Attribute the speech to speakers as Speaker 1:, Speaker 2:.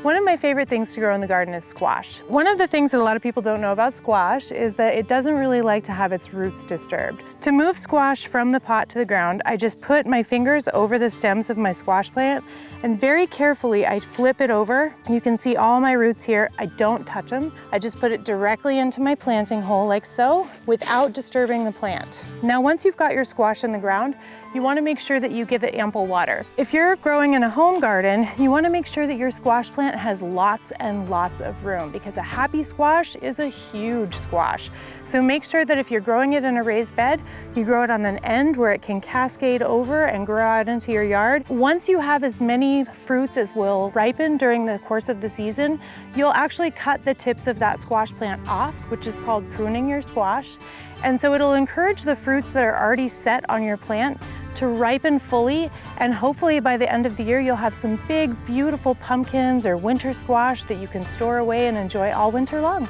Speaker 1: One of my favorite things to grow in the garden is squash. One of the things that a lot of people don't know about squash is that it doesn't really like to have its roots disturbed. To move squash from the pot to the ground, I just put my fingers over the stems of my squash plant and very carefully I flip it over. You can see all my roots here. I don't touch them. I just put it directly into my planting hole like so without disturbing the plant. Now, once you've got your squash in the ground, you want to make sure that you give it ample water. If you're growing in a home garden, you want to make sure that your squash plant has lots and lots of room because a happy squash is a huge squash. So make sure that if you're growing it in a raised bed, you grow it on an end where it can cascade over and grow out into your yard. Once you have as many fruits as will ripen during the course of the season, you'll actually cut the tips of that squash plant off, which is called pruning your squash. And so it'll encourage the fruits that are already set on your plant to ripen fully, and hopefully by the end of the year you'll have some big, beautiful pumpkins or winter squash that you can store away and enjoy all winter long.